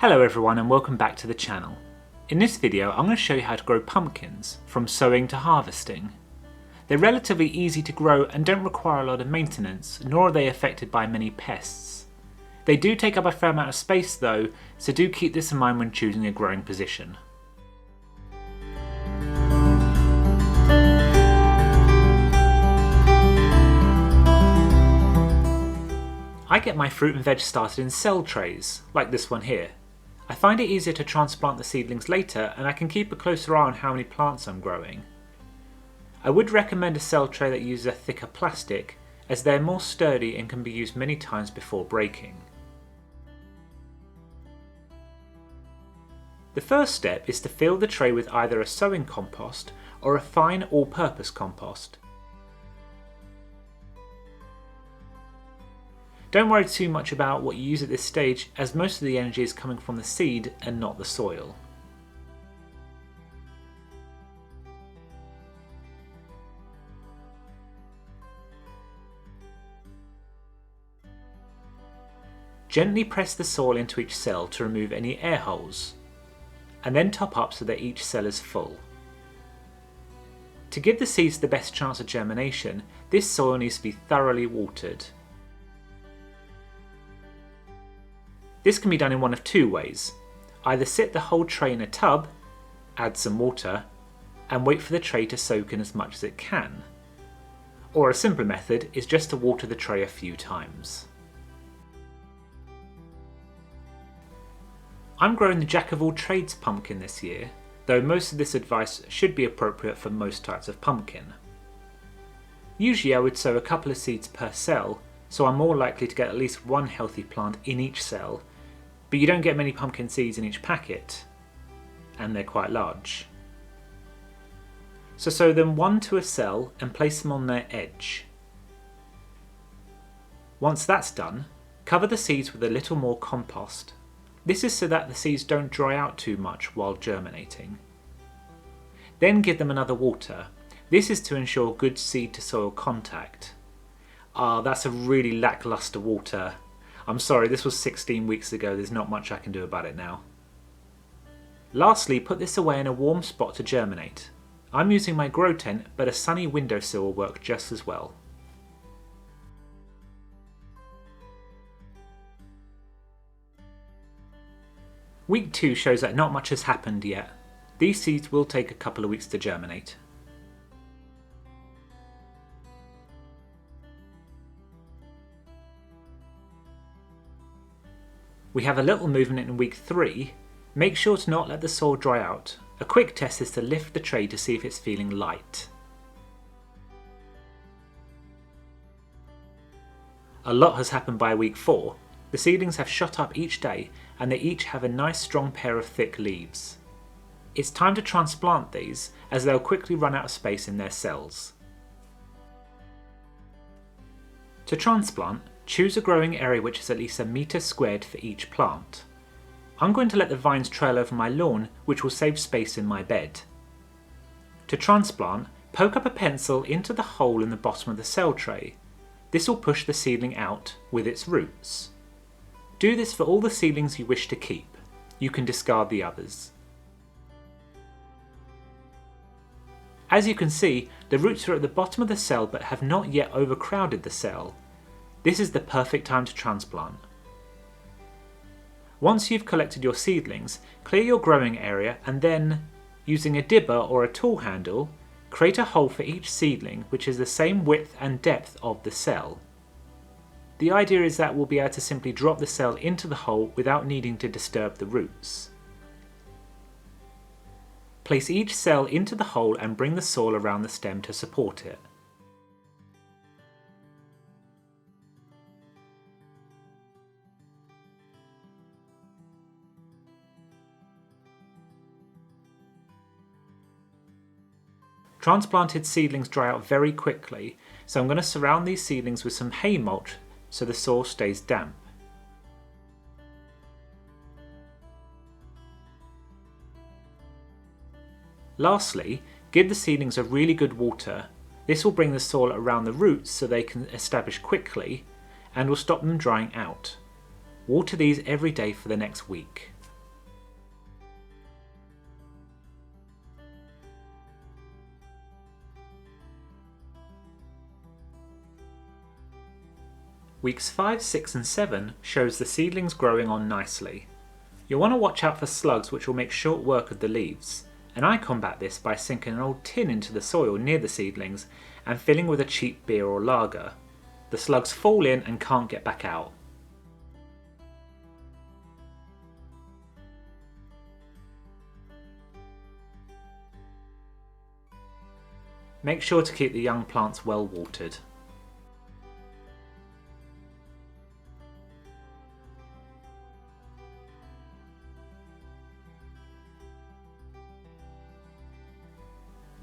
Hello everyone and welcome back to the channel. In this video I'm going to show you how to grow pumpkins from sowing to harvesting. They're relatively easy to grow and don't require a lot of maintenance, nor are they affected by many pests. They do take up a fair amount of space though, so do keep this in mind when choosing a growing position. I get my fruit and veg started in cell trays, like this one here. I find it easier to transplant the seedlings later and I can keep a closer eye on how many plants I'm growing. I would recommend a cell tray that uses a thicker plastic, as they're more sturdy and can be used many times before breaking. The first step is to fill the tray with either a sowing compost or a fine all-purpose compost. Don't worry too much about what you use at this stage, as most of the energy is coming from the seed and not the soil. Gently press the soil into each cell to remove any air holes, and then top up so that each cell is full. To give the seeds the best chance of germination, this soil needs to be thoroughly watered. This can be done in one of two ways. Either sit the whole tray in a tub, add some water, and wait for the tray to soak in as much as it can. Or a simpler method is just to water the tray a few times. I'm growing the Jack of all trades pumpkin this year, though most of this advice should be appropriate for most types of pumpkin. Usually I would sow a couple of seeds per cell, so I'm more likely to get at least one healthy plant in each cell, but you don't get many pumpkin seeds in each packet, and they're quite large. So sow them one to a cell and place them on their edge. Once that's done, cover the seeds with a little more compost. This is so that the seeds don't dry out too much while germinating. Then give them another water. This is to ensure good seed to soil contact. That's a really lackluster water. I'm sorry, this was 16 weeks ago, there's not much I can do about it now. Lastly, put this away in a warm spot to germinate. I'm using my grow tent, but a sunny windowsill will work just as well. Week 2 shows that not much has happened yet. These seeds will take a couple of weeks to germinate. We have a little movement in week 3. Make sure to not let the soil dry out. A quick test is to lift the tray to see if it's feeling light. A lot has happened by week 4. The seedlings have shot up each day and they each have a nice strong pair of thick leaves. It's time to transplant these, as they'll quickly run out of space in their cells. To transplant, choose a growing area which is at least a metre squared for each plant. I'm going to let the vines trail over my lawn, which will save space in my bed. To transplant, poke up a pencil into the hole in the bottom of the cell tray. This will push the seedling out with its roots. Do this for all the seedlings you wish to keep. You can discard the others. As you can see, the roots are at the bottom of the cell but have not yet overcrowded the cell. This is the perfect time to transplant. Once you've collected your seedlings, clear your growing area and then, using a dibber or a tool handle, create a hole for each seedling which is the same width and depth of the cell. The idea is that we'll be able to simply drop the cell into the hole without needing to disturb the roots. Place each cell into the hole and bring the soil around the stem to support it. Transplanted seedlings dry out very quickly, so I'm going to surround these seedlings with some hay mulch so the soil stays damp. Lastly, give the seedlings a really good water. This will bring the soil around the roots so they can establish quickly and will stop them drying out. Water these every day for the next week. Weeks 5, 6 and 7 shows the seedlings growing on nicely. You'll want to watch out for slugs which will make short work of the leaves, and I combat this by sinking an old tin into the soil near the seedlings and filling with a cheap beer or lager. The slugs fall in and can't get back out. Make sure to keep the young plants well watered.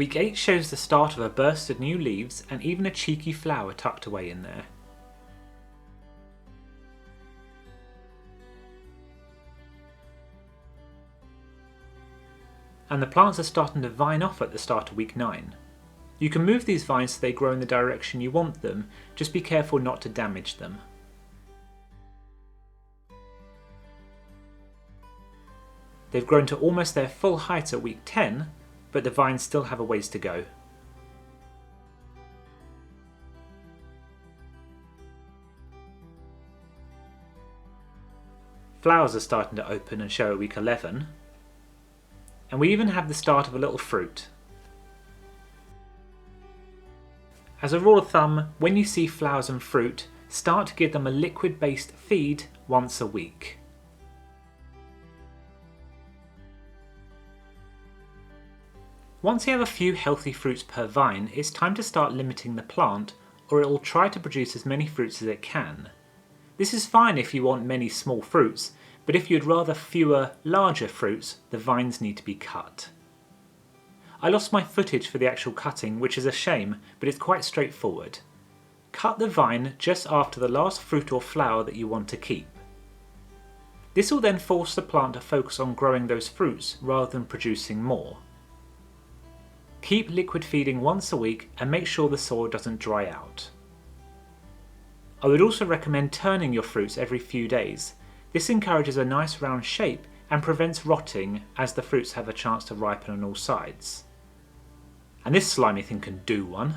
Week 8 shows the start of a burst of new leaves and even a cheeky flower tucked away in there. And the plants are starting to vine off at the start of week 9. You can move these vines so they grow in the direction you want them, just be careful not to damage them. They've grown to almost their full height at week 10, but the vines still have a ways to go. Flowers are starting to open and show at week 11, and we even have the start of a little fruit. As a rule of thumb, when you see flowers and fruit, start to give them a liquid-based feed once a week. Once you have a few healthy fruits per vine, it's time to start limiting the plant, or it will try to produce as many fruits as it can. This is fine if you want many small fruits, but if you'd rather fewer larger fruits, the vines need to be cut. I lost my footage for the actual cutting, which is a shame, but it's quite straightforward. Cut the vine just after the last fruit or flower that you want to keep. This will then force the plant to focus on growing those fruits rather than producing more. Keep liquid feeding once a week and make sure the soil doesn't dry out. I would also recommend turning your fruits every few days. This encourages a nice round shape and prevents rotting as the fruits have a chance to ripen on all sides. And this slimy thing can do one.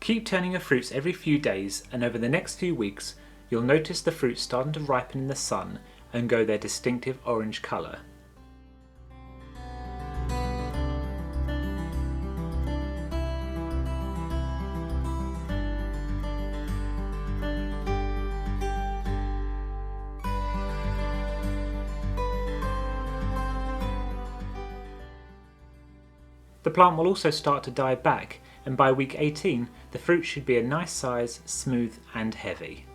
Keep turning your fruits every few days, and over the next few weeks you'll notice the fruits starting to ripen in the sun and go their distinctive orange colour. The plant will also start to die back, and by week 18 the fruit should be a nice size, smooth and heavy.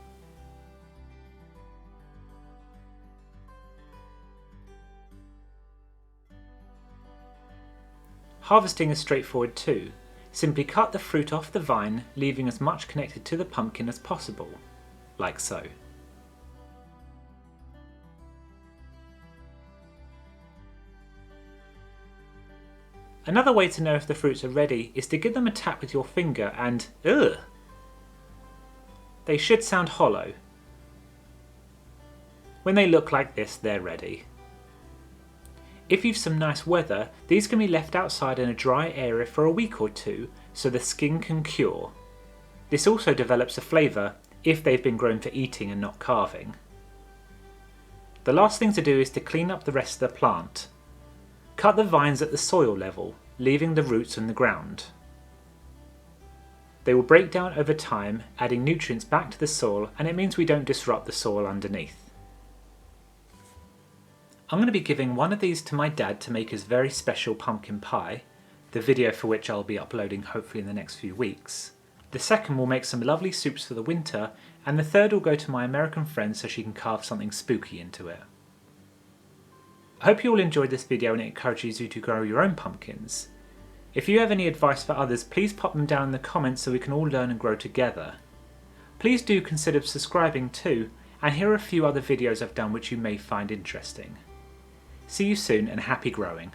Harvesting is straightforward too. Simply cut the fruit off the vine, leaving as much connected to the pumpkin as possible, like so. Another way to know if the fruits are ready is to give them a tap with your finger and ugh! They should sound hollow. When they look like this, they're ready. If you've some nice weather, these can be left outside in a dry area for a week or two so the skin can cure. This also develops a flavour if they've been grown for eating and not carving. The last thing to do is to clean up the rest of the plant. Cut the vines at the soil level, leaving the roots in the ground. They will break down over time, adding nutrients back to the soil, and it means we don't disrupt the soil underneath. I'm going to be giving one of these to my dad to make his very special pumpkin pie, the video for which I'll be uploading hopefully in the next few weeks. The second will make some lovely soups for the winter, and the third will go to my American friend so she can carve something spooky into it. I hope you all enjoyed this video and it encourages you to grow your own pumpkins. If you have any advice for others, please pop them down in the comments so we can all learn and grow together. Please do consider subscribing too, and here are a few other videos I've done which you may find interesting. See you soon and happy growing!